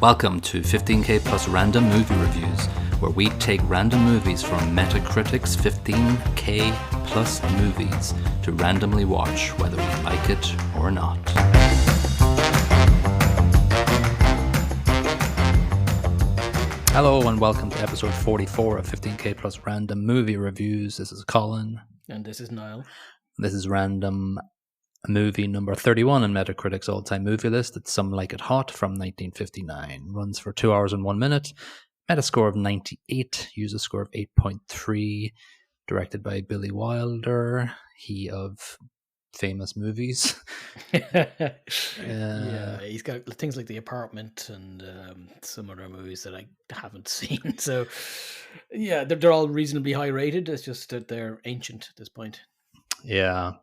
Welcome to 15K Plus Random Movie Reviews, where we take random movies from Metacritic's 15K Plus movies to randomly watch whether we like it or not. Hello and welcome to episode 44 of 15K Plus Random Movie Reviews. This is Colin. And this is Niall. This is random movie number 31 on Metacritic's all-time movie list. It's Some Like It Hot from 1959. Runs for 2 hours and 1 minute. Metascore of 98. User score of 8.3. Directed by Billy Wilder. He of famous movies. Yeah, he's got things like The Apartment and some other movies that I haven't seen. So, yeah, they're all reasonably high rated. It's just that they're ancient at this point. Yeah.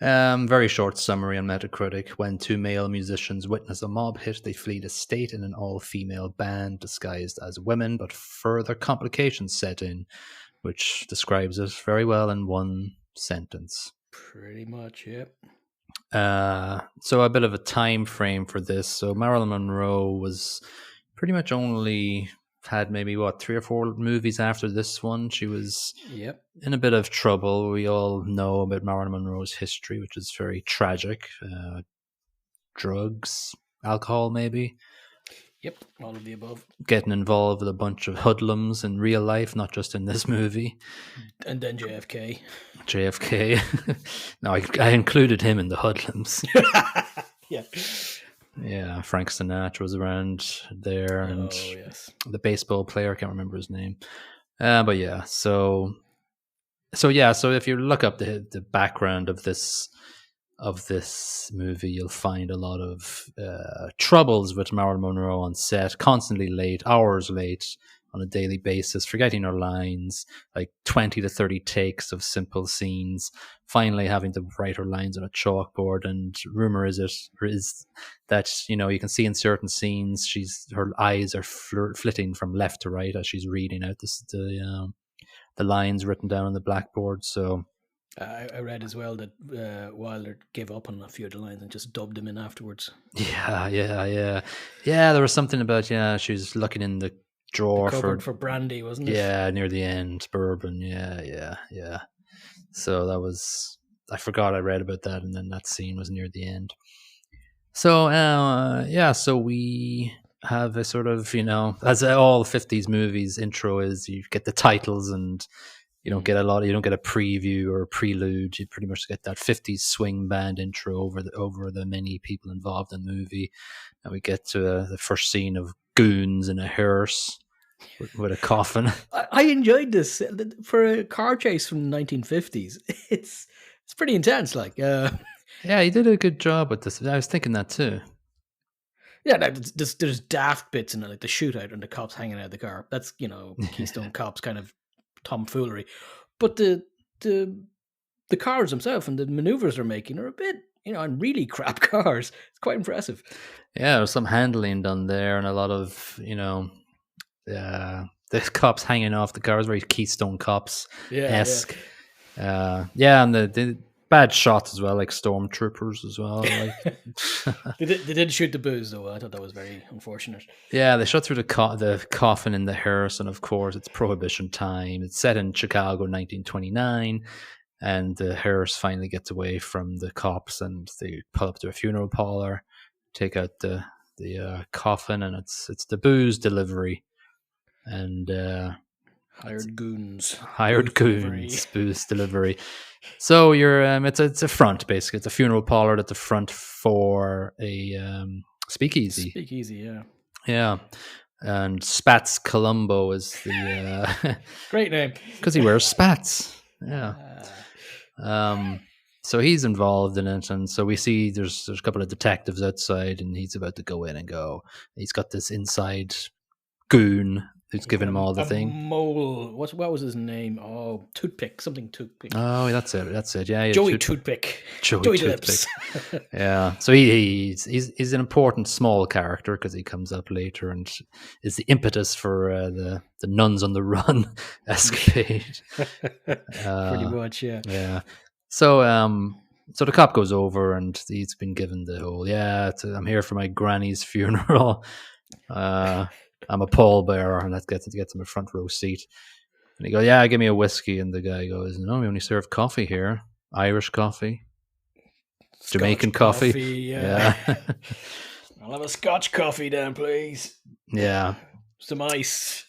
Very short summary on Metacritic. When two male musicians witness a mob hit, they flee the state in an all-female band disguised as women, but further complications set in, which describes it very well in one sentence. Pretty much, yep. So a bit of a time frame for this. So Marilyn Monroe was pretty much only had maybe 3 or 4 movies after this one. She was in a bit of trouble. We all know about Marilyn Monroe's history, which is very tragic. Drugs, alcohol, maybe. Yep, all of the above. Getting involved with a bunch of hoodlums in real life, not just in this movie. And then JFK. No, I included him in the hoodlums. Yeah. Yeah, Frank Sinatra was around there, and the baseball player, I can't remember his name. But yeah, so if you look up the background of this movie, you'll find a lot of troubles with Marilyn Monroe on set, constantly late, hours late on a daily basis, forgetting her lines, like 20 to 30 takes of simple scenes, finally having to write her lines on a chalkboard. And rumor is that, you can see in certain scenes her eyes are flitting from left to right as she's reading out the lines written down on the blackboard. So I read as well that Wilder gave up on a few of the lines and just dubbed them in afterwards. Yeah. There was something about she was looking in the drawer for brandy, wasn't it? Yeah, near the end, bourbon. Yeah. So that was, I forgot I read about that, and then that scene was near the end. So so we have a sort of, as all 50s movies intro is, you get the titles and you don't get you don't get a preview or a prelude. You pretty much get that 50s swing band intro over the many people involved in the movie. And we get to the first scene of goons in a hearse with a coffin. I enjoyed this for a car chase from the 1950s. It's pretty intense, like. Yeah, he did a good job with this. I was thinking that too. Yeah, there's daft bits in it, like the shootout and the cops hanging out of the car. That's Keystone Cops kind of tomfoolery, but the cars themselves and the maneuvers they're making are a bit, and really crap cars. It's quite impressive. Yeah, there's some handling done there, and a lot of the cops hanging off the cars, very Keystone Cops esque. And the bad shots as well, like stormtroopers as well. Like. They did shoot the booze though. I thought that was very unfortunate. Yeah, they shot through the coffin in the hearse, and of course it's Prohibition time. It's set in Chicago, 1929, and the hearse finally gets away from the cops, and they pull up to a funeral parlor, take out the coffin, and it's the booze delivery, and hired goons, booze delivery. So you're it's a front, basically. It's a funeral parlor at the front for a speakeasy. Yeah. And Spats Columbo is the great name, because he wears spats. Yeah. So he's involved in it, and so we see there's a couple of detectives outside, and he's about to go in and go. He's got this inside goon who's giving him all the thing. Mole. What was his name? Oh, Toothpick. Something Toothpick. Oh, that's it. Yeah. Joey Toothpick. Joey Toothpick. Yeah. So he's an important small character because he comes up later and is the impetus for the Nuns on the Run escapade. Pretty much, yeah. Yeah. So the cop goes over and he's been given the whole, I'm here for my granny's funeral. I'm a pallbearer, and that gets him a front row seat. And he goes, yeah, give me a whiskey. And the guy goes, no, we only serve coffee here. Irish coffee, Scotch Jamaican coffee. Yeah. I'll have a Scotch coffee then, please. Yeah. Some ice.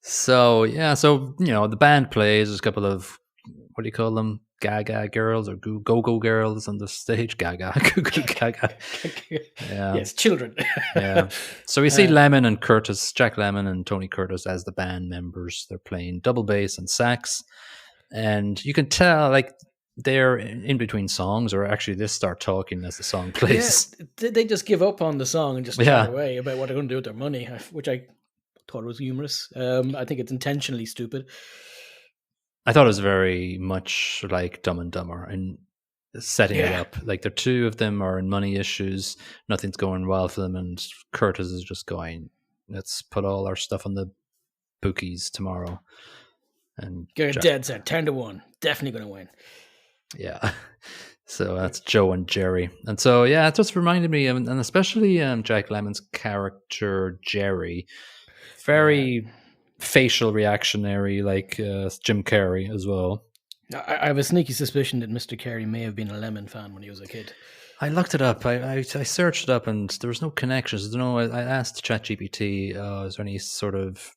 So the band plays. There's a couple of, what do you call them? Gaga girls or go-go girls on the stage. Gaga. Gaga. Yeah. Yes, children. Yeah. So we see Lemmon and Curtis, Jack Lemmon and Tony Curtis as the band members. They're playing double bass and sax. And you can tell, like, they're in between songs, or actually they start talking as the song plays. Yeah, they just give up on the song and just chat away about what they're going to do with their money, which I thought was humorous. I think it's intentionally stupid. I thought it was very much like Dumb and Dumber and setting it up. Like, the two of them are in money issues, nothing's going well for them, and Curtis is just going, let's put all our stuff on the bookies tomorrow. And get dead set, 10-1, definitely going to win. Yeah. So that's Joe and Jerry. And so, yeah, it just reminded me, and especially Jack Lemmon's character, Jerry, very facial reactionary, like Jim Carrey as well. I have a sneaky suspicion that Mr. Carey may have been a Lemmon fan when he was a kid. I looked it up. I searched it up, and there was no connections. I asked ChatGPT, is there any sort of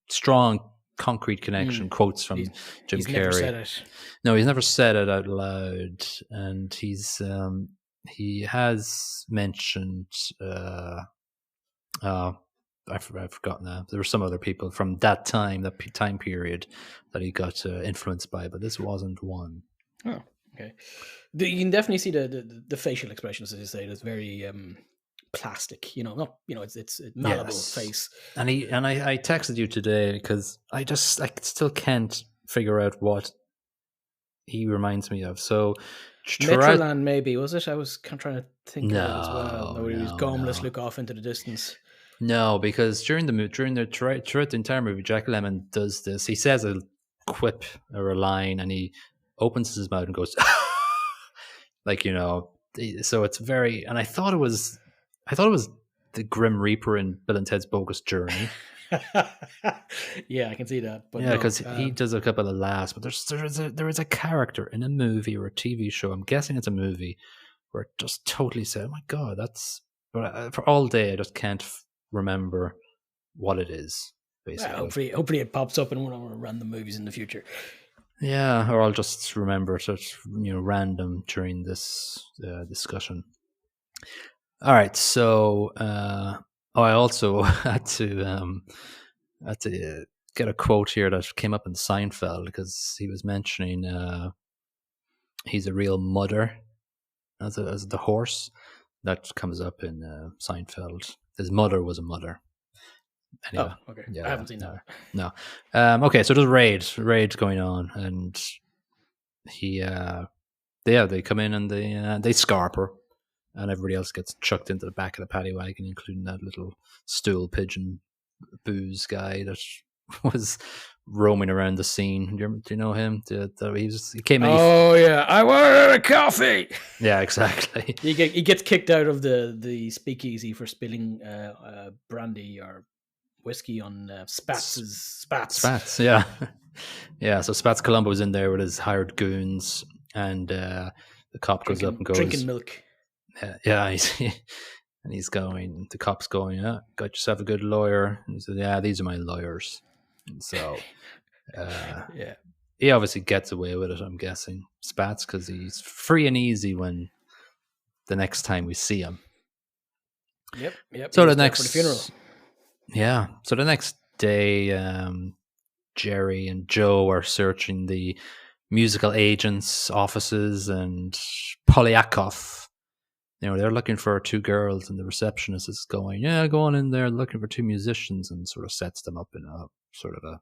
strong, concrete connection quotes from Jim Carrey? Never said it. No, he's never said it out loud, and he has mentioned. I've forgotten that. There were some other people from that time period that he got influenced by, but this wasn't one. Oh, okay. You can definitely see the facial expressions, as you say. It's very plastic, it's malleable face. And I texted you today because I still can't figure out what he reminds me of. So Metroland, maybe, was it? I was trying to think of it as well. Where he was gomless, look off into the distance. No, because throughout the entire movie, Jack Lemmon does this. He says a quip or a line, and he opens his mouth and goes, like, so it's very. And I thought it was the Grim Reaper in Bill and Ted's Bogus Journey. Yeah, I can see that. But because he does a couple of laughs. But there is a character in a movie or a TV show. I'm guessing it's a movie where it just totally said, "Oh my god, that's." But for all day, I just can't remember what it is. Basically, hopefully it pops up in one of our random movies in the future. Yeah, or I'll just remember it, random during this discussion. All right, so I also had to get a quote here that came up in Seinfeld, because he was mentioning he's a real mudder as the horse. That comes up in Seinfeld. His mother was a mudder. Anyway, oh, okay. Yeah, I haven't seen that. No. Okay, so there's raids going on, and they come in and they scarp her, and everybody else gets chucked into the back of the paddy wagon, including that little stool pigeon booze guy that was roaming around the scene. Do you know him? He came in. I want a coffee. Yeah, exactly. He gets kicked out of the speakeasy for spilling brandy or whiskey on Spats. Spats, yeah. Yeah, so Spats Columbo was in there with his hired goons, and the cop goes up and goes, drinking milk. Yeah, he's going, the cop's going, yeah, got yourself a good lawyer. And he said, yeah, these are my lawyers. And so he obviously gets away with it, I'm guessing, Spats, because he's free and easy when the next time we see him. Yep. So the next for the funeral. Yeah. So the next day, Jerry and Joe are searching the musical agents' offices, and Polyakov, they're looking for two girls, and the receptionist is going, yeah, go on in there, looking for two musicians, and sort of sets them up in a sort of a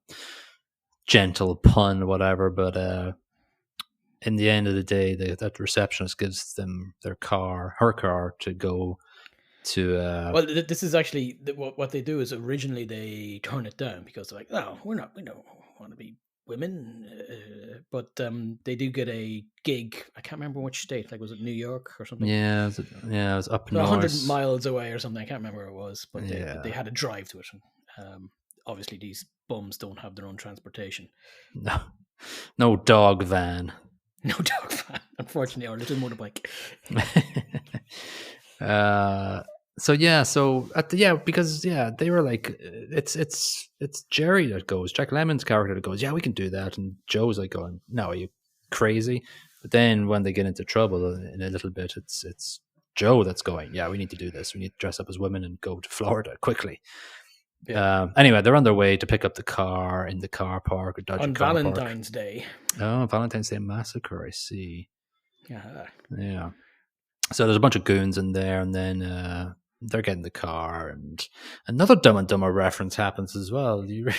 gentle pun, whatever. But in the end of the day, that receptionist gives them her car to go to. Well, this is actually what they do. Is originally they turn it down because they're like, no, we don't want to be women but they do get a gig. I can't remember which state. Like, was it New York or something? Yeah, it was up So 100 north. miles away or something. I can't remember where it was, but Yeah. they had a drive to it. Obviously, these bums don't have their own transportation. No dog van. No dog van, unfortunately, or little motorbike. Because they were like, it's Jerry that goes, Jack Lemmon's character that goes, yeah, we can do that, and Joe's like going, no, are you crazy? But then when they get into trouble in a little bit, it's Joe that's going, yeah, we need to do this. We need to dress up as women and go to Florida quickly. Yeah. Anyway, they're on their way to pick up the car in the car park, on Valentine's Day. Oh, Valentine's Day Massacre, I see. Yeah. So there's a bunch of goons in there, and then they're getting the car, and another Dumb and Dumber reference happens as well. Do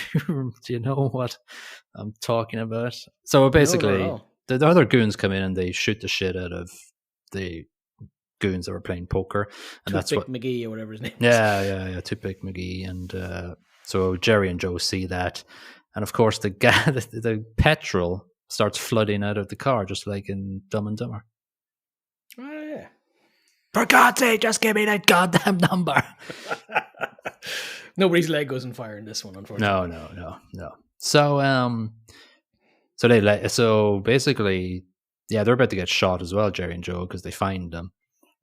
you know what I'm talking about? So basically, the other goons come in and they shoot the shit out of the goons that were playing poker, and that's what McGee or whatever his name is. Yeah, Toothpick McGee, and so Jerry and Joe see that, and of course the petrol starts flooding out of the car, just like in Dumb and Dumber. Oh yeah! For God's sake, just give me that goddamn number. Nobody's leg goes on fire in this one, unfortunately. No. So basically, they're about to get shot as well, Jerry and Joe, because they find them.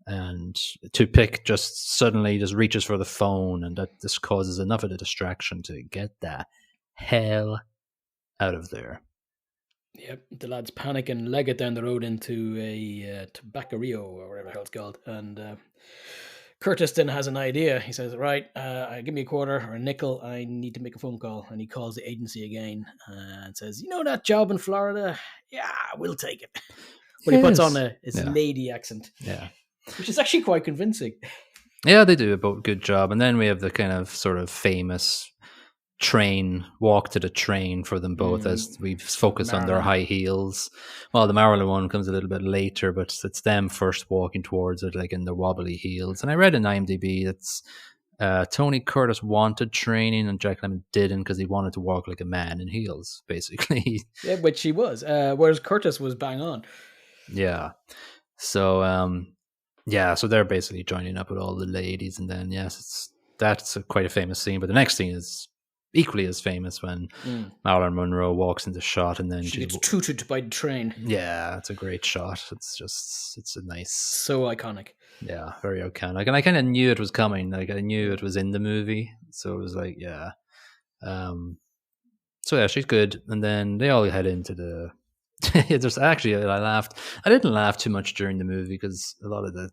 And Toothpick just suddenly reaches for the phone, and that this causes enough of a distraction to get the hell out of there. Yep, the lads panic and leg it down the road into a tobacceria or whatever the hell it's called. And Curtis then has an idea. He says, right, give me a quarter or a nickel. I need to make a phone call. And he calls the agency again and says, you know that job in Florida? Yeah, we'll take it. But he puts on his lady accent. Yeah. Which is actually quite convincing. Yeah, they do a good job. And then we have the kind of sort of famous walk to the train for them both, as we focus on their high heels. Well, the Marilyn one comes a little bit later, but it's them first walking towards it, like in their wobbly heels. And I read in IMDb that's Tony Curtis wanted training and Jack Lemmon didn't, because he wanted to walk like a man in heels, basically. Yeah, which he was. Whereas Curtis was bang on. Yeah. So so they're basically joining up with all the ladies, and then that's quite a famous scene. But the next scene is equally as famous, when Marilyn Monroe walks into shot, and then she gets tooted by the train. Yeah, it's a great shot. It's a nice, so iconic. Yeah, very iconic. And I kind of knew it was coming. Like, I knew it was in the movie, so it was like, yeah. So yeah, she's good, and then they all head into the. There's actually, I laughed. I didn't laugh too much during the movie because a lot of the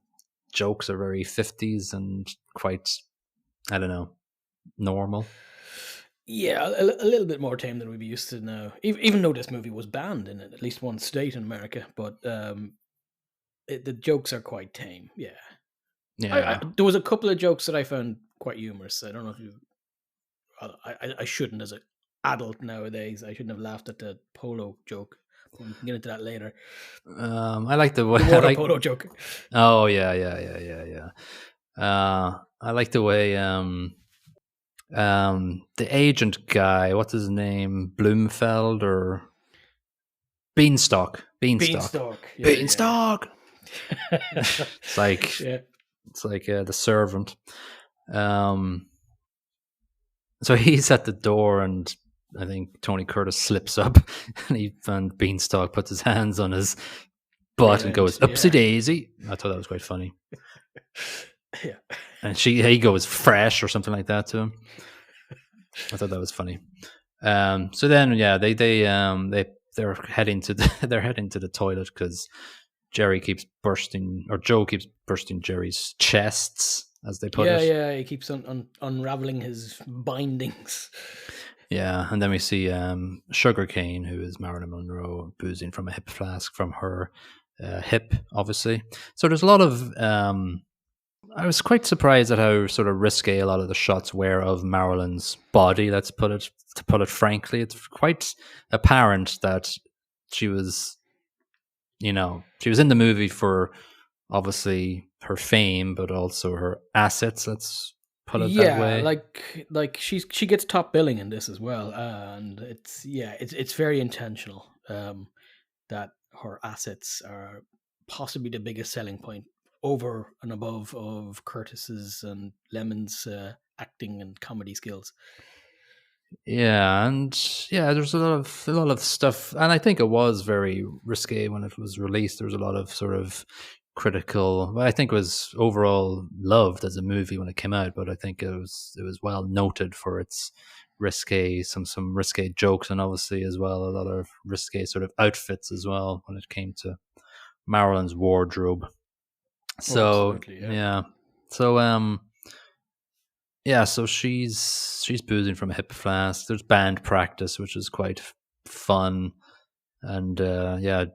jokes are very 50s and quite, I don't know, normal. Yeah, a little bit more tame than we'd be used to now. Even though this movie was banned in at least one state in America, but the jokes are quite tame. Yeah. There was a couple of jokes that I found quite humorous. I don't know if you. I shouldn't, as an adult nowadays, I shouldn't have laughed at the polo joke. We can get into that later. I like the way the polo joke. Oh yeah. I like the way the agent guy, what's his name, Bloomfeld or Beanstalk. Beanstalk. It's like the servant. So he's at the door, and I think Tony Curtis slips up, and Beanstalk puts his hands on his butt and goes, "Upsy daisy." I thought that was quite funny. Yeah, and he goes fresh or something like that to him. I thought that was funny. So then, they're heading to the toilet because Joe keeps bursting Jerry's chests, as they put it. Yeah, he keeps unraveling his bindings. Yeah, and then we see Sugarcane, who is Marilyn Monroe, boozing from a hip flask from her hip, obviously. So there's a lot of... I was quite surprised at how sort of risque a lot of the shots were of Marilyn's body, to put it frankly. It's quite apparent that she was, she was in the movie for, obviously, her fame, but also her assets, let's put it that way. Like she gets top billing in this as well, and it's very intentional. that her assets are possibly the biggest selling point over and above of Curtis's and Lemmon's acting and comedy skills. Yeah, and yeah, there's a lot of stuff, and I think it was very risque when it was released. There was a lot of sort of critical. Well, I think it was overall loved as a movie when it came out, but I think it was well noted for its risque, some risque jokes, and obviously as well a lot of risque sort of outfits as well when it came to Marilyn's wardrobe. So yeah, so yeah, so she's boozing from a hip flask. There's band practice, which is quite fun, and Jack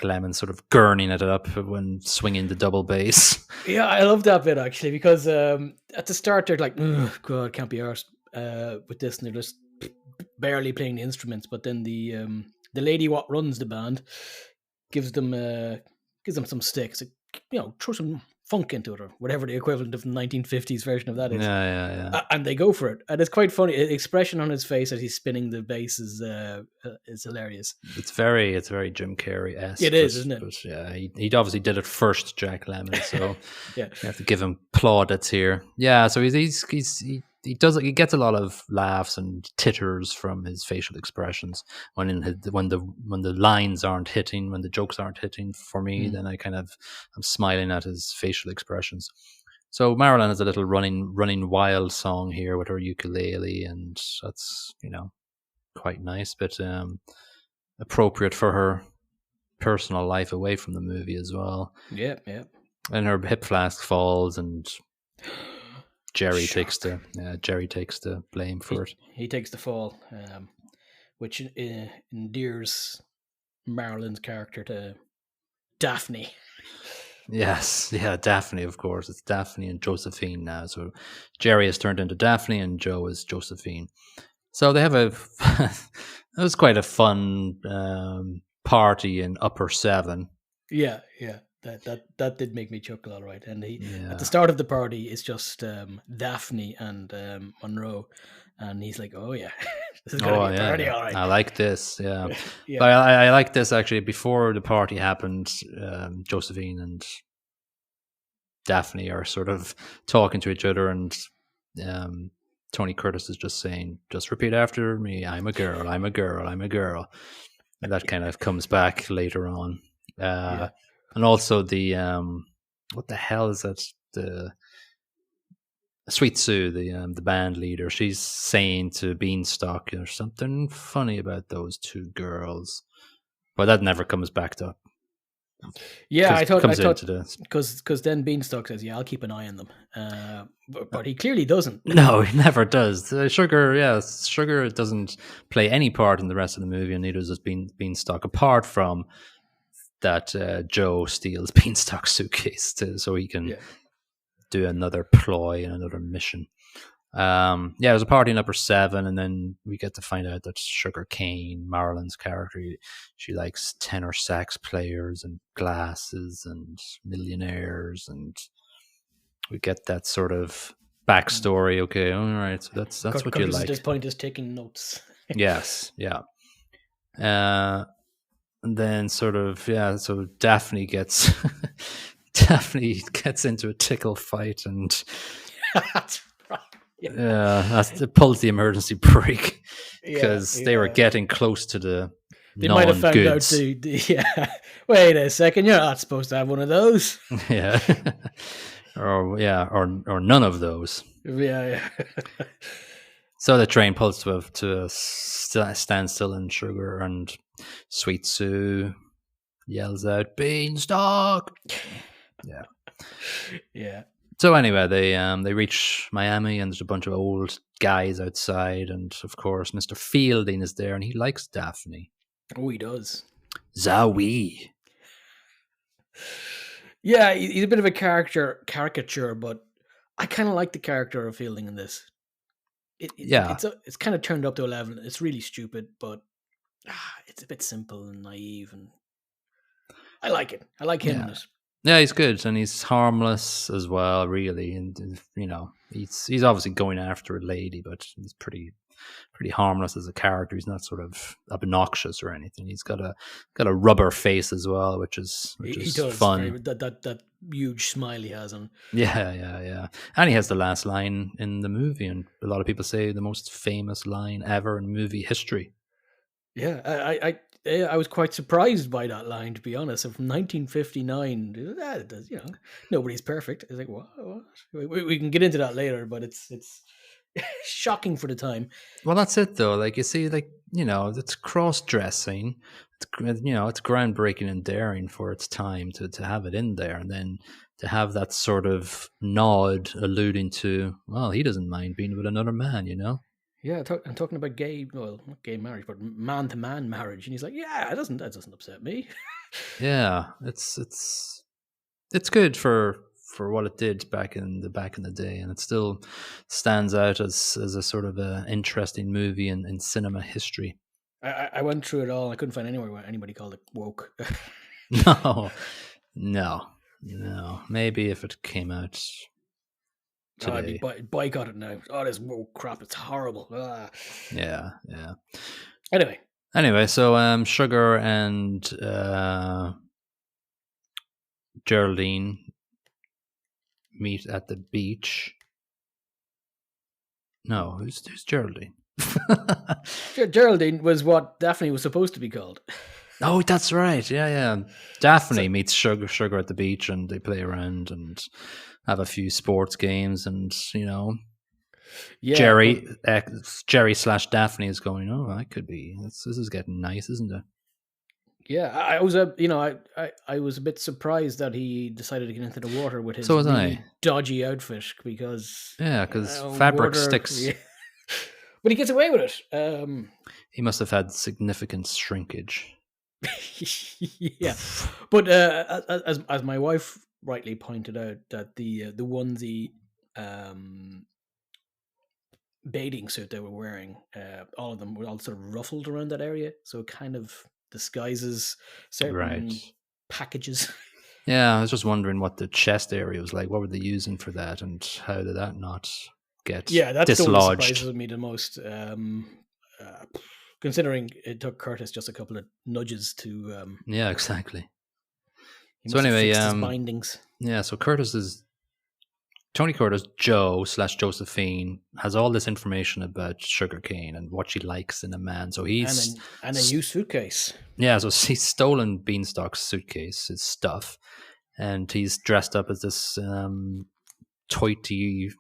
Lemmon sort of gurning it up when swinging the double bass. Yeah, I love that bit actually because at the start they're like, "Oh God, can't be arsed with this," and they're just barely playing the instruments. But then the lady what runs the band gives them some sticks, throw some funk into it or whatever the equivalent of the 1950s version of that is. Yeah. And they go for it, and it's quite funny. The expression on his face as he's spinning the bass is hilarious. It's very Jim Carrey-esque. It is, isn't it? But yeah, he obviously did it first, Jack Lemmon. So yeah, you have to give him plaudits here. Yeah, so he gets a lot of laughs and titters from his facial expressions when the lines aren't hitting, when the jokes aren't hitting for me. Then I'm smiling at his facial expressions. So Marilyn has a little running wild song here with her ukulele, and that's quite nice, but appropriate for her personal life away from the movie as well. Yeah. And her hip flask falls, and Jerry takes the blame for it. He takes the fall, which endears Marilyn's character to Daphne. Yes, yeah, Daphne, of course. It's Daphne and Josephine now. So Jerry has turned into Daphne and Joe is Josephine. So they have it was quite a fun party in Upper 7. Yeah. That did make me chuckle, all right. And at the start of the party, it's just Daphne and Monroe, and he's like, "Oh yeah, this is gonna be a party, all right." I like this, yeah. But I like this actually. Before the party happened, Josephine and Daphne are sort of talking to each other, and Tony Curtis is just saying, "Just repeat after me. I'm a girl. I'm a girl. I'm a girl." And that kind of comes back later on. And also the what the hell is that? The Sweet Sue, the band leader, she's saying to Beanstalk, "There's something funny about those two girls," but that never comes back up. Yeah, I thought because then Beanstalk says, "Yeah, I'll keep an eye on them," but he clearly doesn't. No, he never does. Sugar doesn't play any part in the rest of the movie, and neither does Beanstalk, apart from that Joe steals Beanstalk's suitcase so he can do another ploy and another mission. There's a party in Upper 7, and then we get to find out that Sugar Cane, Marilyn's character, she likes tenor sax players and glasses and millionaires, and we get that sort of backstory. Okay, all right, so that's what you like. At this point is taking notes. Yes, yeah. And then so Daphne gets into a tickle fight, and that's right. It pulls the emergency brake because they were getting close to the They might have found out wait a second, you're not supposed to have one of those. Yeah. or none of those. Yeah. So the train pulls to a standstill in Sugar, and Sweet Sue yells out, "Beanstalk!" Yeah. Yeah. So anyway, they reach Miami, and there's a bunch of old guys outside, and of course Mr. Fielding is there, and he likes Daphne. Oh, he does. Zowie. Yeah, he's a bit of a caricature, but I kind of like the character of Fielding in this. It's kind of turned up to 11. It's really stupid, but it's a bit simple and naive, and I like it. I like him in it. Yeah, he's good, and he's harmless as well, really. And he's obviously going after a lady, but he's pretty pretty harmless as a character. He's not sort of obnoxious or anything. He's got a rubber face as well, which is He does fun. that huge smile he has on. Yeah. And he has the last line in the movie, and a lot of people say the most famous line ever in movie history. Yeah, I was quite surprised by that line, to be honest. From 1959, nobody's perfect. I was like, what? We can get into that later, but it's shocking for the time. Well, that's it though. Like you see, like it's cross-dressing. It's groundbreaking and daring for its time to have it in there, and then to have that sort of nod alluding to, well, he doesn't mind being with another man, Yeah, I'm talking about not gay marriage, but man-to-man marriage, and he's like, yeah, that doesn't upset me. Yeah, it's good for what it did back in the day, and it still stands out as a sort of a interesting movie in cinema history. I went through it all. I couldn't find anywhere where anybody called it woke. No. Maybe if it came out today. I'd be boycott it now. Oh, this woke crap. It's horrible. Ah. Yeah. Anyway, so Sugar and Geraldine meet at the beach. No, who's Geraldine? Geraldine was what Daphne was supposed to be called. Oh, that's right. Yeah. Daphne meets Sugar at the beach, and they play around and have a few sports games, and Jerry / Daphne is going, oh, that could be, this is getting nice, isn't it? Yeah, I was I was a bit surprised that he decided to get into the water with his dodgy outfit, because fabric sticks. Yeah. But he gets away with it. He must have had significant shrinkage. Yeah, but as my wife rightly pointed out, that the onesie bathing suit they were wearing, all of them were all sort of ruffled around that area, so it kind of disguises certain packages. Yeah, I was just wondering what the chest area was like. What were they using for that, and how did that not get that's dislodged? That surprises me the most, considering it took Curtis just a couple of nudges to. Yeah, exactly. So anyway, his bindings. Yeah, so Tony Curtis, Joe / Josephine, has all this information about sugarcane and what she likes in a man. So he's and a new suitcase. Yeah, so he's stolen Beanstalk's suitcase, his stuff, and he's dressed up as this toity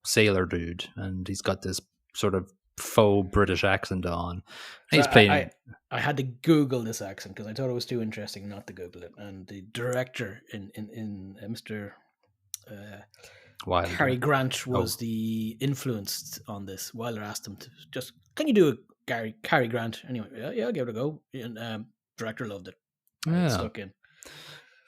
sailor dude, and he's got this sort of faux British accent on. He's playing. I had to Google this accent because I thought it was too interesting not to Google it. And the director in Mr. Cary Grant was the influenced on this. Wilder asked him to just, can you do a Cary Grant? Anyway, yeah, I'll give it a go. And director loved it. Yeah, stuck in.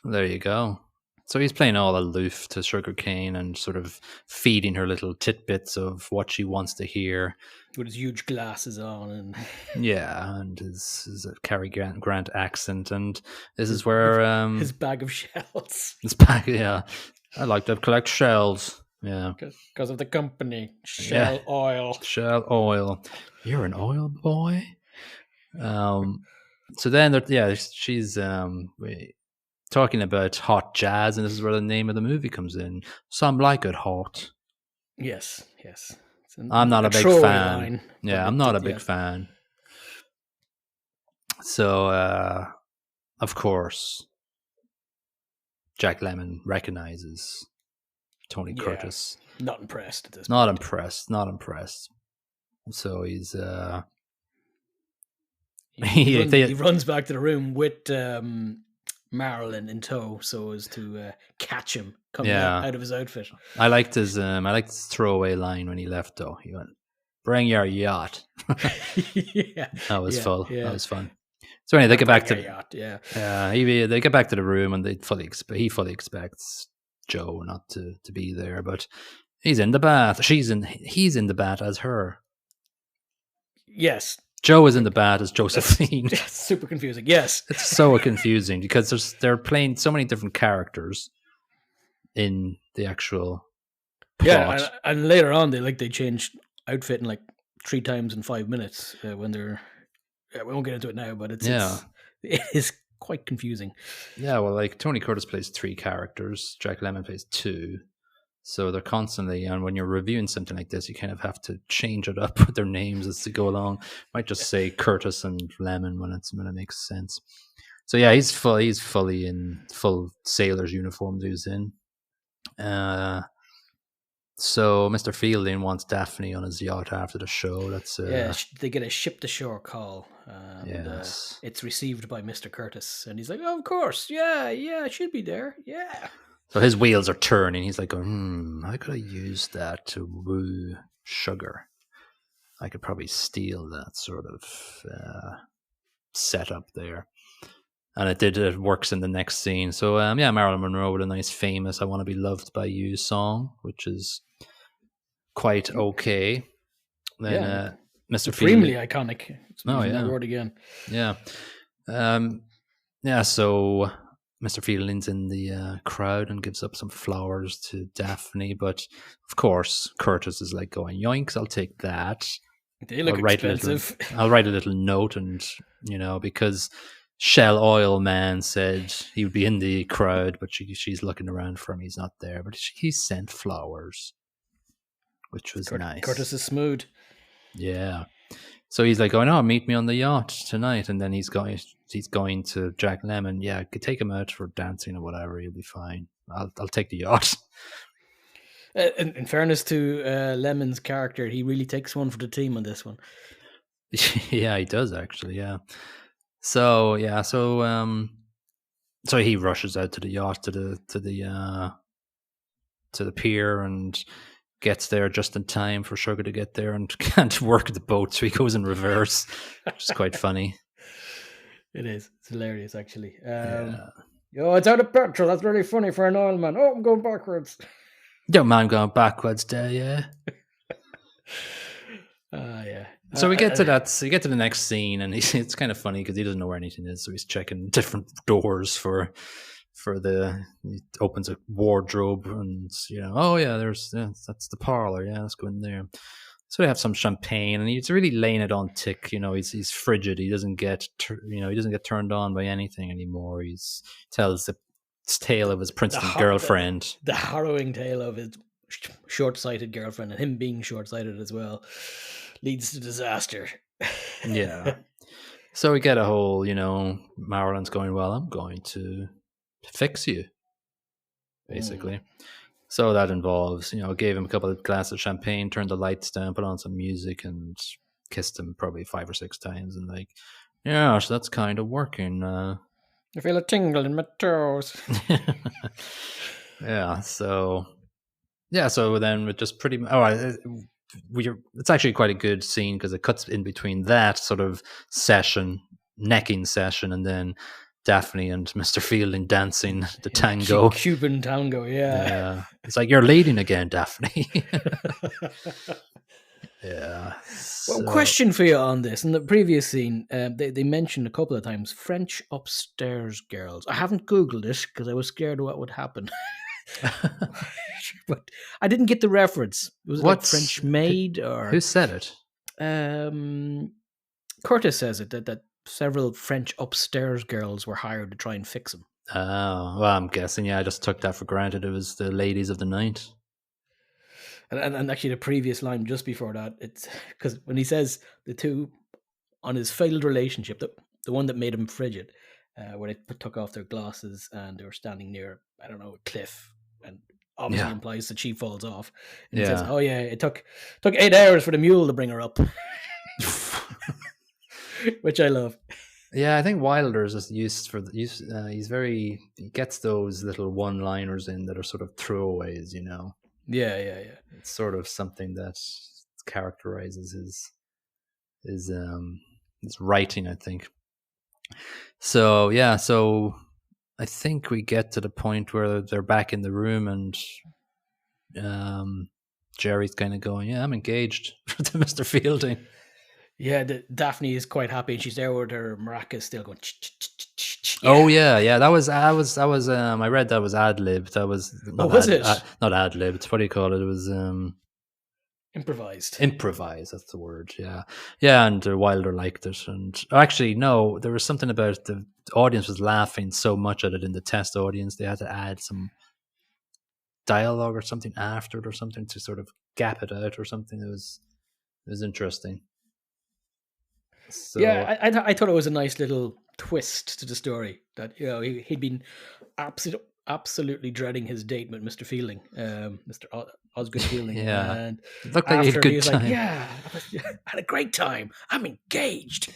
There you go. So he's playing all aloof to Sugarcane and sort of feeding her little tidbits of what she wants to hear. With his huge glasses on. And and his Cary Grant accent. And this is where... his bag of shells. His bag, yeah. I like to collect shells. Yeah. Because of the company. Shell Oil. Shell Oil. You're an oil boy? So then, she's... talking about hot jazz, and this is where the name of the movie comes in. Some like it hot. Yes. I'm not a big fan. I'm not a big fan. So, of course, Jack Lemmon recognizes Tony Curtis. Not impressed at this point. Not impressed. So he's... he runs back to the room with... Marilyn in tow, so as to catch him coming out of his outfit. I liked his throwaway line when he left, though. He went, "Bring your yacht." That was full. Yeah. That was fun. So anyway, they get back to yacht. They get back to the room, and he fully expects Joe not to be there, but he's in the bath. He's in the bath as her. Yes. Joe is in the bath as Josephine. That's super confusing. Yes. It's so confusing because they're playing so many different characters in the actual plot. Yeah, and later on they changed outfit and 3 times in 5 minutes when they're. We won't get into it now, but it is quite confusing. Yeah, well, like Tony Curtis plays 3 characters, Jack Lemmon plays 2. So they're constantly, and when you're reviewing something like this, you kind of have to change it up with their names as they go along. Might just say Curtis and Lemmon when it makes sense. So yeah, he's fully in full sailor's uniform that he's in. So Mr. Fielding wants Daphne on his yacht after the show. That's they get a ship to shore call. Yes. It's received by Mr. Curtis, and he's like, "Oh, of course, yeah, I should be there, yeah." So his wheels are turning. He's like, how could I use that to woo Sugar? I could probably steal that sort of setup there. And it works in the next scene. So, Marilyn Monroe with a nice famous I Want to Be Loved by You song, which is quite okay. Then Mr. Supremely iconic. That word again. Yeah. So Mr. Fielding's in the crowd and gives up some flowers to Daphne, but of course Curtis is like going, yoinks, I'll take that. They look expensive. I'll write a little note, and because Shell Oil Man said he would be in the crowd, but she's looking around for him. He's not there, but he sent flowers, which was nice. Curtis is smooth. Yeah. So he's like going, meet me on the yacht tonight. And then he's going to Jack Lemmon. Yeah, could take him out for dancing or whatever. He'll be fine. I'll take the yacht. In fairness to Lemmon's character, he really takes one for the team on this one. Yeah, he does actually. Yeah. So he rushes out to the yacht to the pier and gets there just in time for Sugar to get there and can't work the boat, so he goes in reverse, which is quite funny. It is. It's hilarious, actually. It's out of petrol. That's really funny for an oil man. Oh, I'm going backwards. Don't mind going backwards there, yeah. Yeah. So we get to that. We get to the next scene, and it's kind of funny because he doesn't know where anything is, so he's checking different doors for he opens a wardrobe, and that's the parlor. Yeah, let's go in there. So they have some champagne, and he's really laying it on thick. He's frigid. He doesn't get turned on by anything anymore. He tells the tale of his Princeton girlfriend, the harrowing tale of his short-sighted girlfriend, and him being short-sighted as well, leads to disaster. Yeah. So we get a whole, Marilyn's going, well, I'm going to fix you, basically. So that involves, gave him a couple of glasses of champagne, turned the lights down, put on some music, and kissed him probably 5 or 6 times, and like, yeah, so that's kind of working. I feel a tingle in my toes. Yeah, so then it just pretty much, it's actually quite a good scene because it cuts in between that sort of necking session, and then Daphne and Mr. Fielding dancing the tango. Cuban tango, yeah. It's like, you're leading again, Daphne. Yeah. Well, question for you on this. In the previous scene, they mentioned a couple of times French upstairs girls. I haven't Googled it because I was scared of what would happen. But I didn't get the reference. Was it like French maid or who said it? Curtis says it that several French upstairs girls were hired to try and fix him. Oh, well, I'm guessing. Yeah, I just took that for granted. It was the ladies of the night. And actually, the previous line just before that, it's because when he says the two on his failed relationship, the one that made him frigid, where they took off their glasses and they were standing near, I don't know, a cliff, and obviously implies that she falls off. And he says, "Oh yeah, it took 8 hours for the mule to bring her up," which I love. Yeah, I think Wilder's is used for he gets those little one-liners in that are sort of throwaways, Yeah. It's sort of something that characterizes his writing, I think. So I think we get to the point where they're back in the room, and Jerry's kind of going, "Yeah, I'm engaged to Mr. Fielding." Yeah, Daphne is quite happy, and she's there with her maracas still going. Yeah. Oh yeah. That was I read that was ad-libbed. That was not was it? Not ad-libbed. What do you call it? It was Improvised. That's the word. Yeah, yeah. And Wilder liked it, and actually, no, there was something about the audience was laughing so much at it in the test audience. They had to add some dialogue or something after it, or something to sort of gap it out, or something. It was interesting. So Yeah, I thought it was a nice little twist to the story that he'd been absolutely dreading his date with Mr. Fielding, Mr. Osgood Fielding. yeah, And it looked like he had a good time. like, yeah, I had a great time. I'm engaged.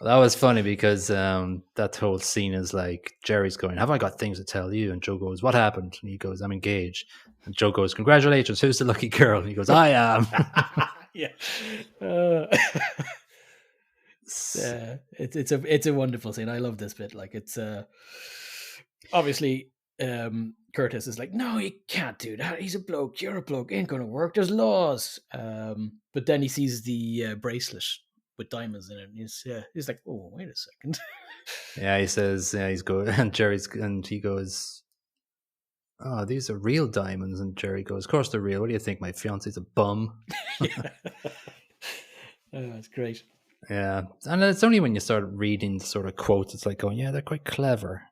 That was funny because that whole scene is like Jerry's going, "Have I got things to tell you?" And Joe goes, "What happened?" And he goes, "I'm engaged." And Joe goes, "Congratulations! Who's the lucky girl?" And he goes, "I am." Yeah. It's a wonderful scene. I love this bit. Like, it's obviously Curtis is like, "No, you can't do that. He's a bloke. You're a bloke. Ain't gonna work. There's laws." But then he sees the bracelet with diamonds in it, and he's like, "Oh, wait a second." Yeah, he says, "Yeah, he's good." And he goes, "Oh, these are real diamonds." And Jerry goes, "Of course they're real. What do you think? My fiance's a bum." That's great. Yeah, and it's only when you start reading the sort of quotes, it's like going, "Yeah, they're quite clever."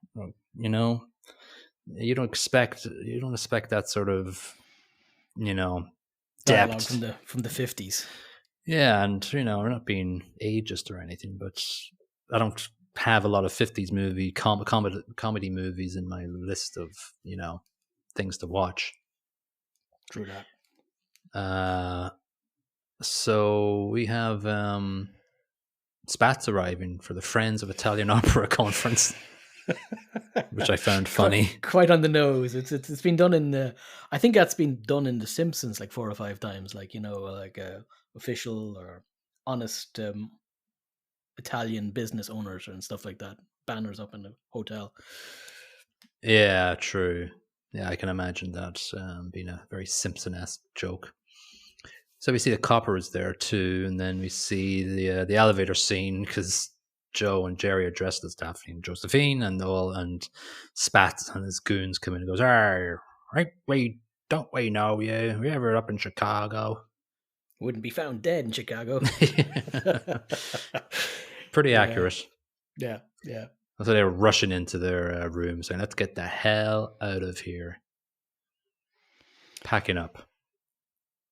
You know, you don't expect that sort of, Dialogue depth from the 50s. Yeah, and we're not being ageist or anything, but I don't have a lot of 50s movie comedy movies in my list of things to watch. True that. So we have Spats arriving for the Friends of Italian Opera conference, which I found funny. Quite on the nose. It's been done in the. I think that's been done in The Simpsons like 4 or 5 times. Like like official or honest Italian business owners and stuff like that. Banners up in the hotel. Yeah, true. Yeah, I can imagine that being a very Simpson-esque joke. So we see the coppers there too, and then we see the elevator scene because Joe and Jerry are dressed as Daphne and Josephine, and Spats and his goons come in and goes, "Right, don't we know you? We ever up in Chicago? Wouldn't be found dead in Chicago." Pretty accurate. Yeah. So they were rushing into their room saying, "Let's get the hell out of here." Packing up.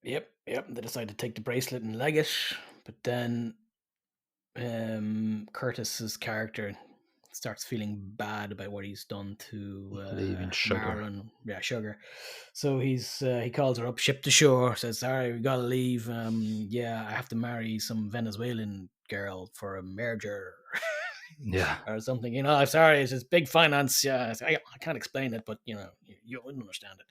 Yep. They decide to take the bracelet and leg it, but then Curtis's character starts feeling bad about what he's done to leaving Sugar. Marilyn. Yeah, Sugar. So he calls her up, ship to shore, says, "Sorry, we gotta leave. I have to marry some Venezuelan girl for a merger." Yeah. Or something. I'm sorry, it's just big finance. Yeah, I can't explain it, but you wouldn't understand it.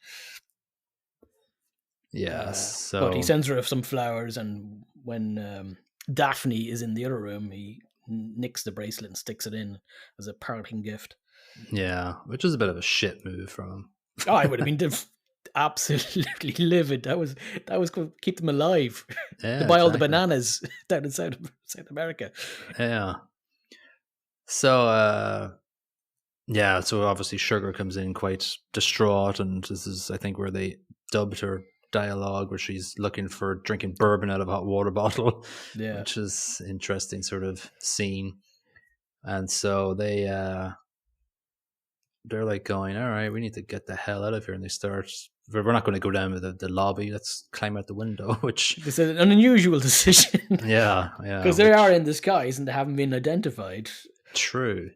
Yeah, but he sends her some flowers, and when Daphne is in the other room, he nicks the bracelet and sticks it in as a parting gift. Yeah, which is a bit of a shit move from him. Oh, I would have been absolutely livid. That was going to keep them alive. Yeah, to buy all the bananas down in South America. Yeah. So so obviously Sugar comes in quite distraught, and this is, I think, where they dubbed her dialogue, where she's looking for drinking bourbon out of a hot water bottle, which is interesting sort of scene. And so they're like going, "All right, we need to get the hell out of here." And they start, "We're not going to go down to the lobby. Let's climb out the window," which is an unusual decision. Yeah. Because they are in disguise and they haven't been identified. True.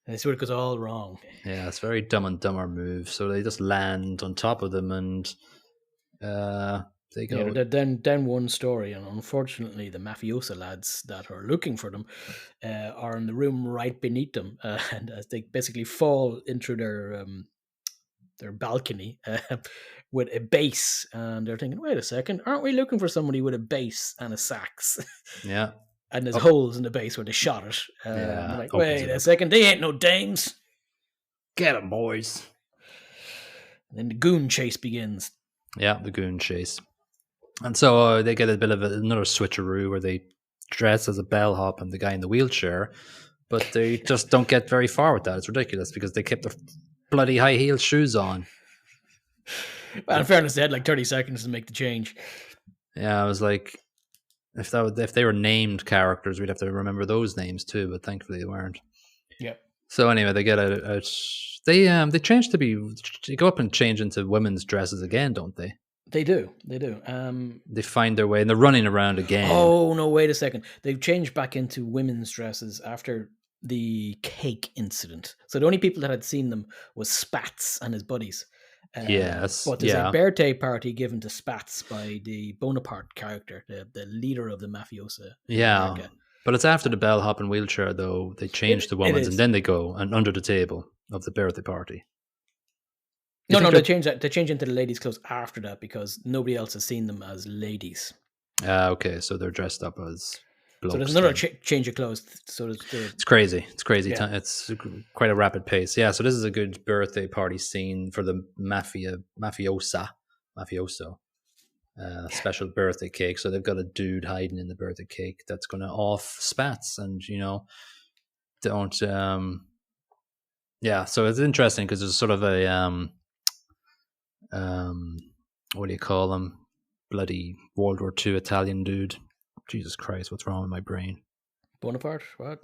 And it sort of goes all wrong. Yeah, it's a very Dumb and Dumber move. So they just land on top of them, and they go. Yeah, then one story, and unfortunately, the mafiosa lads that are looking for them are in the room right beneath them, and as they basically fall into their balcony with a bass, and they're thinking, "Wait a second, aren't we looking for somebody with a bass and a sax?" Yeah. And there's holes in the base where they shot it. Yeah. Like, wait a second, they ain't no dames. Get 'em, boys. And then the goon chase begins. Yeah, the goon chase. And so they get a bit of another switcheroo where they dress as a bellhop and the guy in the wheelchair, but they just don't get very far with that. It's ridiculous because they kept their bloody high heel shoes on. Well, in fairness, they had like 30 seconds to make the change. Yeah, I was like, if they were named characters, we'd have to remember those names too. But thankfully, they weren't. Yep. So anyway, they get out. They change to be. They go up and change into women's dresses again, don't they? They do. They do. They find their way and they're running around again. Oh no! Wait a second. They've changed back into women's dresses after the cake incident. So the only people that had seen them was Spats and his buddies. Yes. But there's a birthday party given to Spats by the Bonaparte character, the leader of the mafiosa. Yeah. America. But it's after the bellhop and wheelchair, though. They change the woman's and then they go and under the table of the birthday party. No, they change that. They change into the ladies' clothes after that because nobody else has seen them as ladies. Okay, so they're dressed up as blokes. So there's another change of clothes. So it's crazy. It's crazy. Yeah. It's quite a rapid pace. Yeah. So this is a good birthday party scene for the mafioso. Special birthday cake. So they've got a dude hiding in the birthday cake that's going to off Spats, and don't. Yeah. So it's interesting because there's sort of a what do you call them? Bloody World War II Italian dude. Jesus Christ, what's wrong with my brain? Bonaparte? What?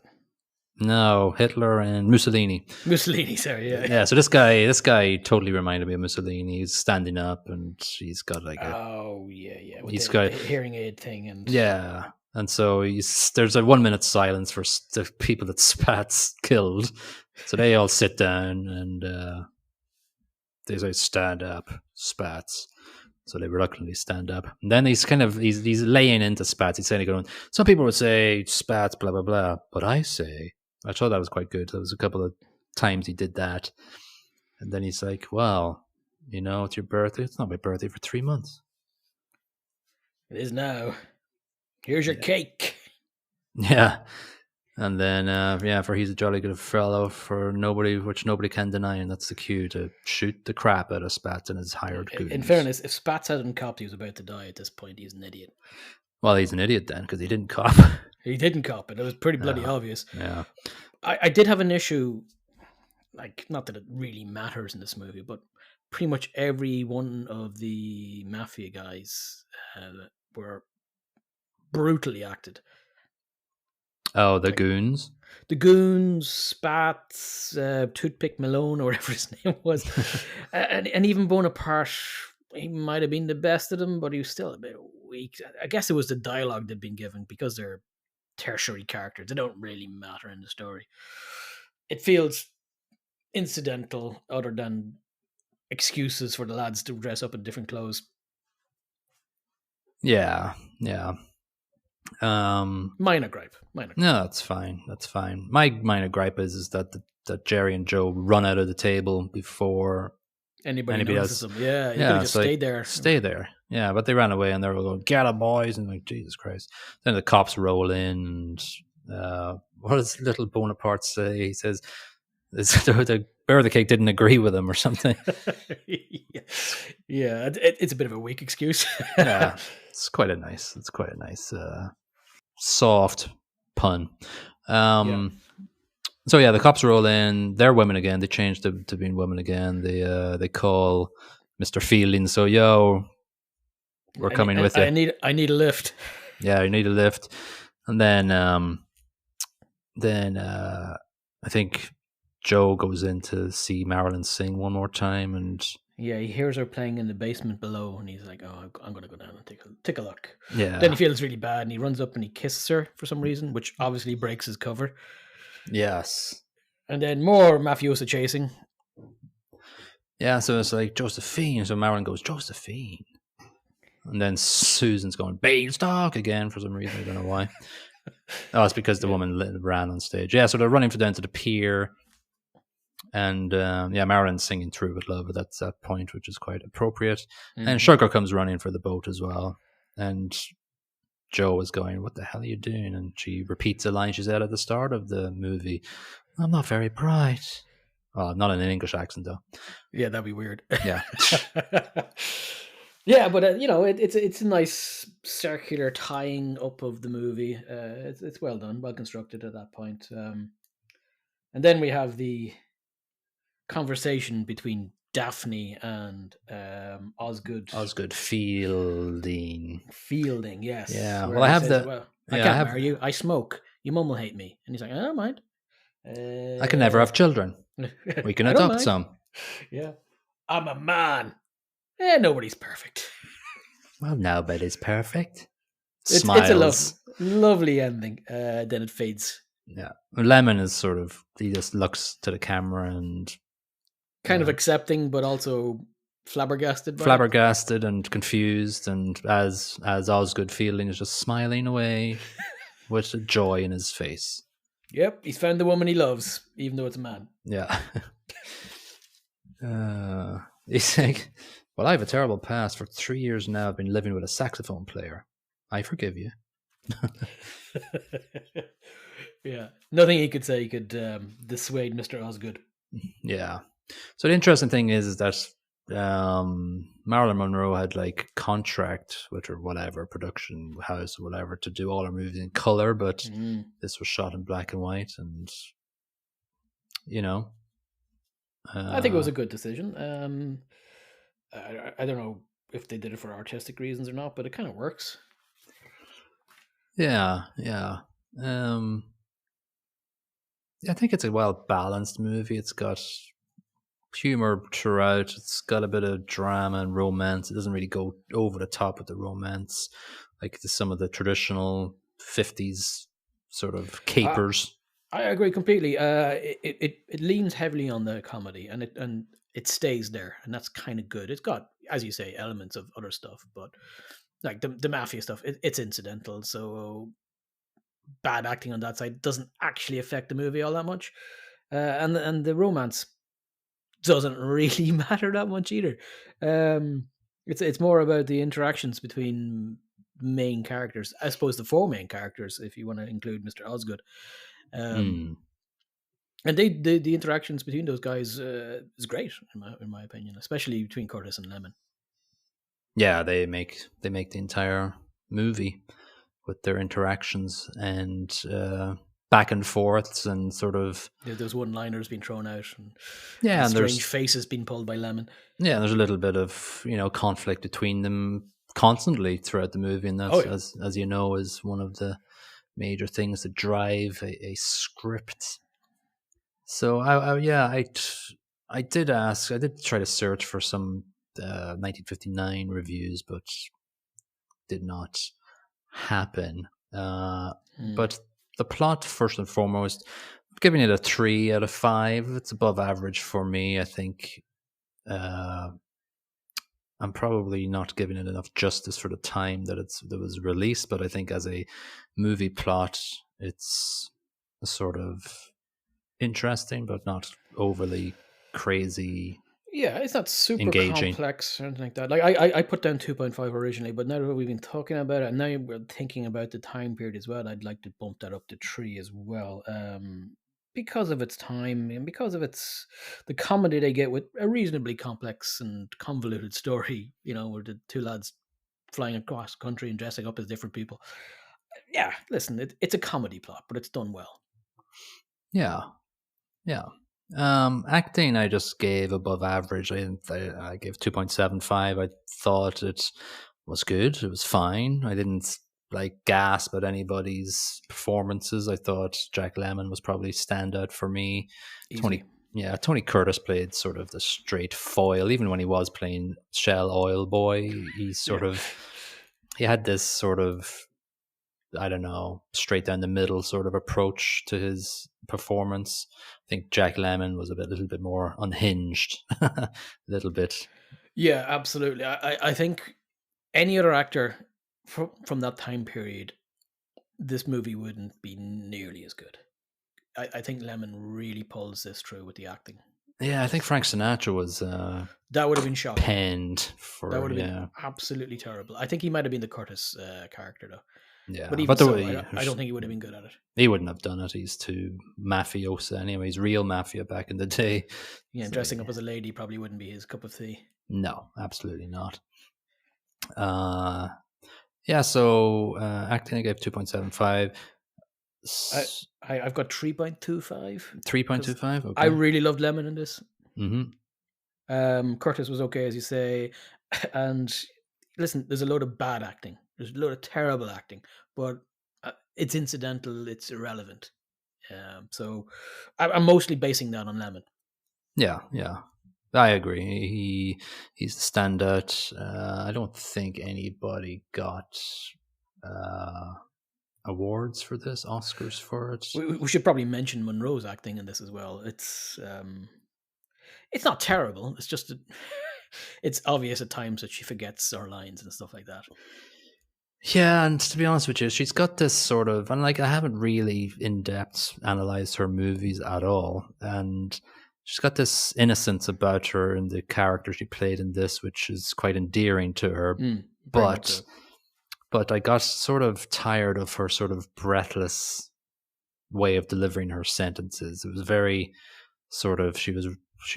No, Hitler and Mussolini. Mussolini, sorry, yeah. Yeah, so this guy totally reminded me of Mussolini. He's standing up and he's got like a... Oh, yeah. He's got a hearing aid thing. And yeah, and so there's a 1 minute silence for the people that Spats killed. So they all sit down and they say, stand up, Spats. So they reluctantly stand up. And then he's laying into Spats. He's saying, going, some people would say Spats, blah, blah, blah. But I thought that was quite good. There was a couple of times he did that. And then he's like, well, it's your birthday. It's not my birthday for 3 months. It is now. Here's your cake. Yeah. And then, for he's a jolly good fellow for nobody, which nobody can deny, and that's the cue to shoot the crap out of Spats and his hired goons. In fairness, if Spats hadn't copped, he was about to die at this point. He's an idiot. Well, he's an idiot then, because he didn't cop. He didn't cop it. It was pretty bloody obvious. Yeah. I did have an issue, like, not that it really matters in this movie, but pretty much every one of the mafia guys were brutally acted. Oh, the goons? The goons, Spats, Toothpick Malone, or whatever his name was. and even Bonaparte, he might have been the best of them, but he was still a bit weak. I guess it was the dialogue they'd been given because they're tertiary characters. They don't really matter in the story. It feels incidental other than excuses for the lads to dress up in different clothes. Yeah. Minor gripe. No, that's fine. My minor gripe is that Jerry and Joe run out of the table before anybody notices them. Yeah, you could have just stayed there. Stay there. Yeah, but they ran away and they were going, "Get up, boys!" And like, Jesus Christ. Then the cops roll in, and what does little Bonaparte say? He says, "The birthday cake didn't agree with him" or something. Yeah, it's a bit of a weak excuse. Yeah, it's quite a nice soft pun. So yeah, the cops roll in. They're women again. They changed to being women again. They call Mr. Fielding. So we're coming with you. I need a lift. Yeah, you need a lift. And then I think Joe goes in to see Marilyn sing one more time, and yeah, he hears her playing in the basement below, and he's like, "Oh, I'm going to go down and take a look." Yeah. Then he feels really bad, and he runs up and he kisses her for some reason, which obviously breaks his cover. Yes. And then more mafiosa chasing. Yeah, so it's like Josephine. So Marilyn goes, Josephine. And then Susan's going, Beanstalk again for some reason. I don't know why. Oh, it's because the woman ran on stage. Yeah, so they're running down to the pier. And Marilyn's singing Through With Love at that point, which is quite appropriate. Mm-hmm. And Sugar comes running for the boat as well. And Joe is going, what the hell are you doing? And she repeats a line she said at the start of the movie. I'm not very bright. Oh, not in an English accent, though. Yeah, that'd be weird. Yeah. Yeah, but it's a nice circular tying up of the movie. It's well done, well constructed at that point. And then we have the conversation between Daphne and Osgood. Osgood Fielding. Yes. Yeah. Where Well, I he have says, the. "Well, I Yeah, I can't have. marry you. I smoke. Your mum will hate me." And he's like, "I don't mind. I can never have children. We can I don't adopt mind. some. Yeah, I'm a man. Nobody's perfect." Well, nobody's perfect. It's a Smiles. lovely ending. Then it fades. Yeah. Lemmon is sort of, he just looks to the camera and Kind of accepting, but also flabbergasted by it. flabbergasted and confused, and as Osgood Fielding is just smiling away with a joy in his face. Yep, he's found the woman he loves, even though it's a man. Yeah. He's like, well, I have a terrible past. For 3 years now, I've been living with a saxophone player. I forgive you. Yeah, nothing he could say could dissuade Mr. Osgood. Yeah. So the interesting thing is that Marilyn Monroe had like contract with her whatever production house or whatever to do all her movies in color, but this was shot in black and white, and you know, I think it was a good decision. I don't know if they did it for artistic reasons or not, but it kind of works. Yeah. I think it's a well balanced movie. It's got humor throughout. It's got a bit of drama and romance. It doesn't really go over the top with the romance, like some of the traditional 50s sort of capers. I agree completely. It leans heavily on the comedy, and it stays there, and that's kind of good. It's got, as you say, elements of other stuff, but like the mafia stuff, it's incidental. So bad acting on that side doesn't actually affect the movie all that much, and the romance doesn't really matter that much either. It's more about the interactions between main characters. I suppose the four main characters, if you want to include Mr. Osgood. And the interactions between those guys is great in my opinion, especially between Curtis and Lemmon. Yeah, they make the entire movie with their interactions and back and forths and sort of those one-liners being thrown out, and and strange faces being pulled by Lemmon. Yeah, there's a little bit of conflict between them constantly throughout the movie, and that's as you know is one of the major things that drive a script. So I did try to search for some 1959 reviews, but did not happen. But the plot, first and foremost, I'm giving it a 3 out of 5. It's above average for me. I think I'm probably not giving it enough justice for the time that was released, but I think as a movie plot, it's a sort of interesting, but not overly crazy. Yeah, it's not super engaging. Complex or anything like that. Like I put down 2.5 originally, but now that we've been talking about it, and now we're thinking about the time period as well, I'd like to bump that up to 3 as well. Because of its time and because of the comedy they get with a reasonably complex and convoluted story, where the two lads flying across country and dressing up as different people. Yeah, listen, it's a comedy plot, but it's done well. Yeah. Acting, I just gave above average. I gave 2.75. I thought it was good. It was fine. I didn't gasp at anybody's performances. I thought Jack Lemmon was probably standout for me. Easily. Tony Curtis played sort of the straight foil. Even when he was playing Shell Oil Boy, he he had this sort of, I don't know, straight down the middle sort of approach to his performance. I think Jack Lemmon was a little bit more unhinged, a little bit. Yeah, absolutely. I think any other actor from that time period, this movie wouldn't be nearly as good. I think Lemmon really pulls this through with the acting. Yeah, I think Frank Sinatra was that would have been shocking. Penned for that would have been absolutely terrible. I think he might have been the Curtis character though. Yeah, but even so, I don't think he would have been good at it. He wouldn't have done it. He's too mafiosa anyway. He's real mafia back in the day. Yeah, so, dressing up as a lady probably wouldn't be his cup of tea. No, absolutely not. Yeah, so acting I gave 2.75. I've got 3.25. 3.25? Okay. I really loved Lemmon in this. Mm-hmm. Curtis was okay, as you say, and listen, there's a load of bad acting. There's a load of terrible acting, but it's incidental. It's irrelevant. So I'm mostly basing that on Lemmon. Yeah, yeah. I agree. He's the standout. I don't think anybody got uh, awards for this, Oscars for it. We should probably mention Monroe's acting in this as well. It's not terrible. It's just it's obvious at times that she forgets her lines and stuff like that. Yeah, and to be honest with you, she's got this sort of, and like I haven't really in depth analyzed her movies at all, and she's got this innocence about her in the character she played in this, which is quite endearing to her. Very much But so. but I got sort of tired of her sort of breathless way of delivering her sentences. It was very sort of she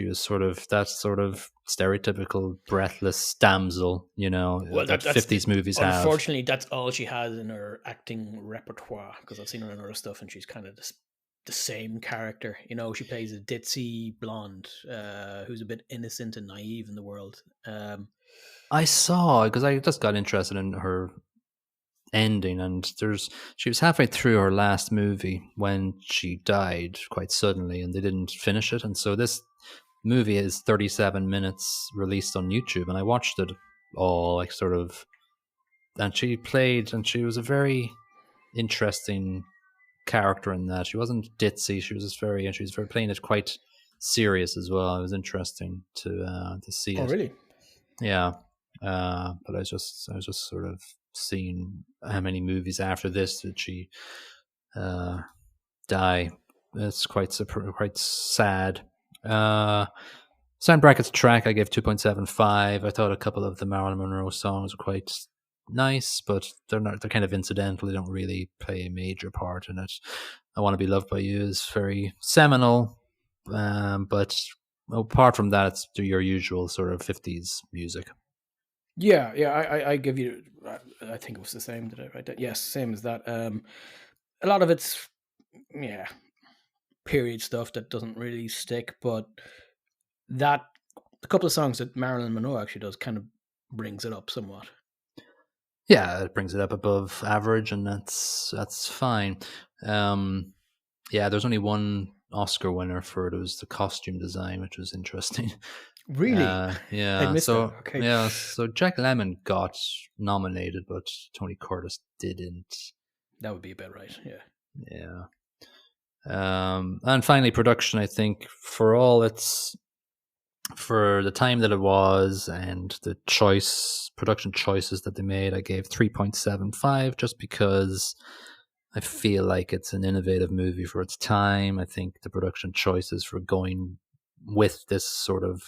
was sort of that sort of stereotypical breathless damsel, you know, Well, that 50s movies have. Unfortunately, that's all she has in her acting repertoire, because I've seen her in other stuff and she's kind of the same character. You know, she plays a ditzy blonde who's a bit innocent and naive in the world. I saw, because I just got interested in her ending, and she was halfway through her last movie when she died quite suddenly, and they didn't finish it, and so this movie is 37 minutes released on YouTube, and I watched it all, like, sort of, and she played, and she was a very interesting character in that. She wasn't ditzy, she was just very, and she was very playing it quite serious as well. It was interesting to see it. Oh, really? Yeah. But I was just sort of seeing how many movies after this did she die. It's quite sad. Sound brackets track I gave 2.75. I thought a couple of the Marilyn Monroe songs were quite nice, but they're kind of incidental. They don't really play a major part in it. I Want to Be Loved by You is very seminal, but apart from that, it's your usual sort of 50s music. Yeah, I give you. I think it was the same. Did I write that? Yes, same as that. A lot of it's period stuff that doesn't really stick, but that a couple of songs that Marilyn Monroe actually does kind of brings it up somewhat. Yeah, it brings it up above average, and that's fine. There's only one Oscar winner for it. It was the costume design, which was interesting. Really? I missed So that. Okay. yeah, so Jack Lemmon got nominated, but Tony Curtis didn't. That would be about right. Yeah. Yeah. And finally, production. I think for the time that it was and the production choices that they made, I gave 3.75, just because I feel like it's an innovative movie for its time. I think the production choices for going with this sort of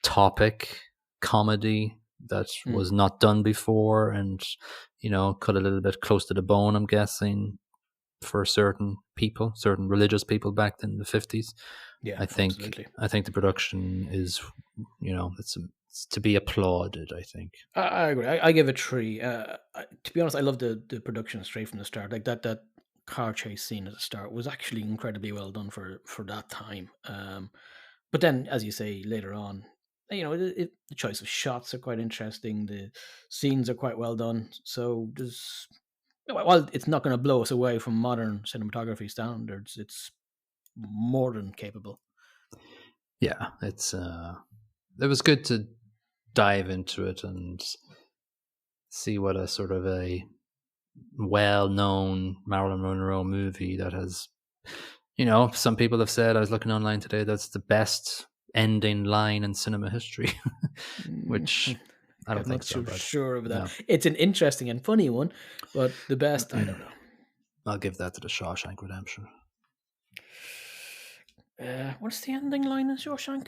topic comedy that was not done before, and cut a little bit close to the bone, I'm guessing, for certain religious people back in the 50s. Yeah, absolutely. I think the production is, it's to be applauded, I think. I agree. I give it 3. To be honest, I love the production straight from the start. Like that car chase scene at the start was actually incredibly well done for that time. But then, as you say, later on, the choice of shots are quite interesting. The scenes are quite well done. So while it's not going to blow us away from modern cinematography standards, it's more than capable. Yeah, it was good to dive into it and see what a sort of a well-known Marilyn Monroe movie that has, some people have said, I was looking online today, that's the best ending line in cinema history, which I don't think so. I'm not too sure of that. No. It's an interesting and funny one, but the best, I don't know. I'll give that to The Shawshank Redemption. What's the ending line in Shawshank?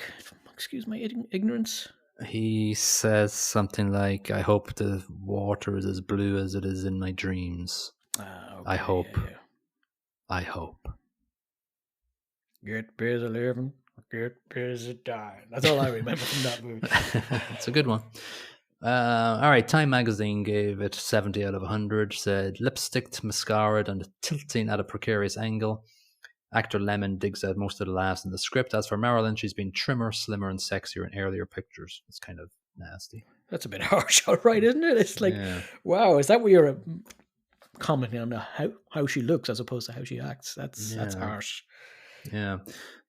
Excuse my ignorance. He says something like, I hope the water is as blue as it is in my dreams. Okay, I hope. Yeah. I hope. Get busy living, get busy dying. That's all I remember from that movie. It's a good one. All right, Time Magazine gave it 70 out of 100, said lipsticked, mascaraed, and tilting at a precarious angle. Actor Lemmon digs out most of the laughs in the script. As for Marilyn, she's been trimmer, slimmer, and sexier in earlier pictures. It's kind of nasty. That's a bit harsh, all right, isn't it? It's like, wow, is that what you're commenting on how she looks as opposed to how she acts? That's harsh. Yeah.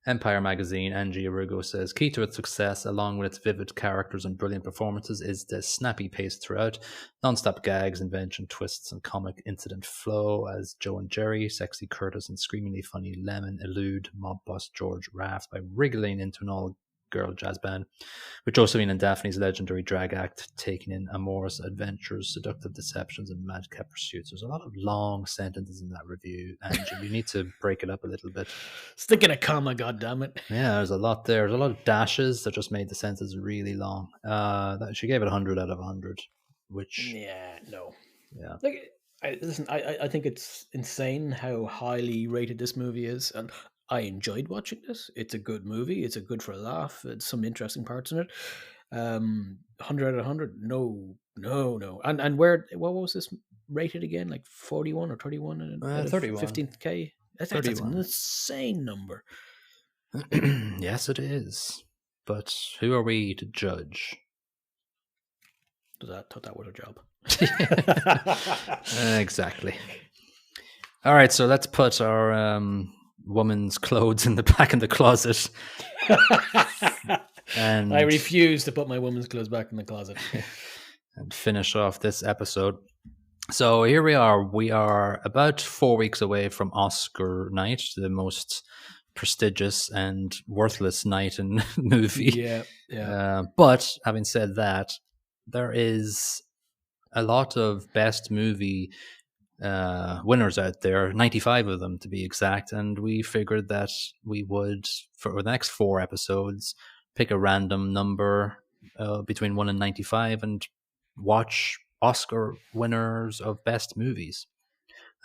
Empire magazine, Angie Arrigo says, key to its success, along with its vivid characters and brilliant performances, is the snappy pace throughout, non-stop gags, invention, twists, and comic incident flow as Joe and Jerry, sexy Curtis, and screamingly funny Lemmon elude mob boss George Raft by wriggling into an all-girl jazz band, with Josephine and Daphne's legendary drag act taking in amorous adventures, seductive deceptions, and madcap pursuits. There's a lot of long sentences in that review, and you need to break it up a little bit. Stick in a comma, goddammit. Yeah, there's a lot there. There's a lot of dashes that just made the sentences really long. She gave it 100 out of 100, which... Yeah, no. Yeah. Like, I think it's insane how highly rated this movie is, and I enjoyed watching this. It's a good movie. It's a good for a laugh. It's some interesting parts in it. 100 out of 100? No. And what was this rated again? Like 41 or 31? 31. 15K? That's an insane number. Yes, it is. But who are we to judge? I thought that was a job. Exactly. All right, so let's put our woman's clothes back in the closet. And I refuse to put my woman's clothes back in the closet. And finish off this episode. So here we are. We are about 4 weeks away from Oscar night, the most prestigious and worthless night in movie. Yeah. But having said that, there is a lot of best movie winners out there, 95 of them to be exact, and we figured that we would, for the next 4 episodes, pick a random number between 1 and 95 and watch Oscar winners of best movies.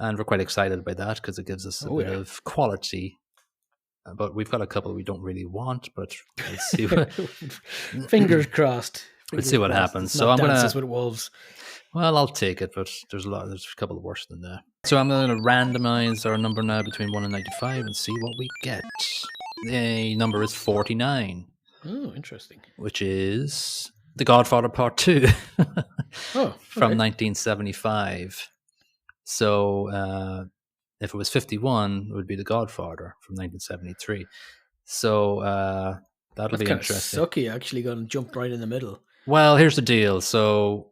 And we're quite excited by that because it gives us a bit of quality. But we've got a couple we don't really want, but let's see. Fingers crossed. Let's see what happens. So I'm going to with wolves. Well, I'll take it, but there's a couple worse than that. So I'm going to randomize our number now between 1 and 95 and see what we get. The number is 49. Oh, interesting. Which is The Godfather Part 2 from 1975. So if it was 51, it would be The Godfather from 1973. So that'll be interesting. Sucky, actually going to jump right in the middle. Well, here's the deal. So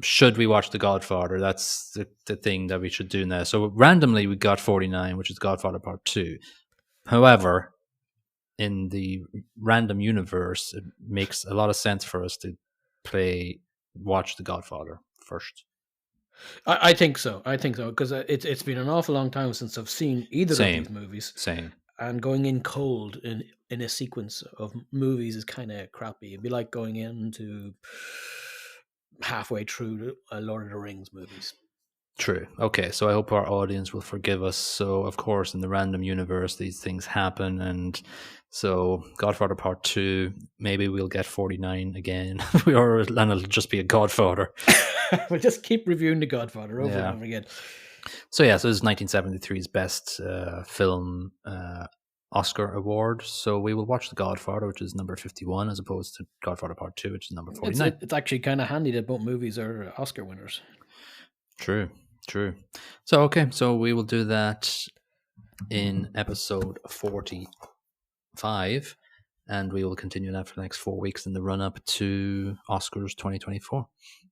should we watch The Godfather? That's the thing that we should do now. So randomly we got 49, which is Godfather Part 2. However, in the random universe, it makes a lot of sense for us to watch The Godfather first. I think so. Because it's been an awful long time since I've seen either of these movies. Same. And going in cold in a sequence of movies is kind of crappy. It'd be like going into halfway through Lord of the Rings movies. True. Okay, so I hope our audience will forgive us. So, of course, in the random universe, these things happen. And so, Godfather Part 2, maybe we'll get 49 again. And it'll just be a Godfather. We'll just keep reviewing The Godfather over and over again. So, this is 1973's best film Oscar award. So, we will watch The Godfather, which is number 51, as opposed to Godfather Part 2, which is number 49. It's actually kind of handy that both movies are Oscar winners. True. So, so we will do that in episode 45, and we will continue that for the next 4 weeks in the run-up to Oscars 2024.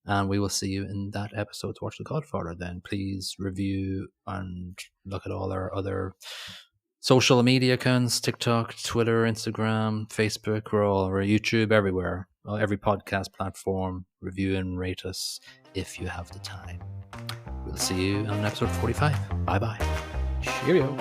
And we will see you in that episode to watch The Godfather then. Please review and look at all our other social media accounts, TikTok, Twitter, Instagram, Facebook, we're YouTube, everywhere. Every podcast platform. Review and rate us if you have the time. We'll see you on episode 45. Bye-bye. Cheerio.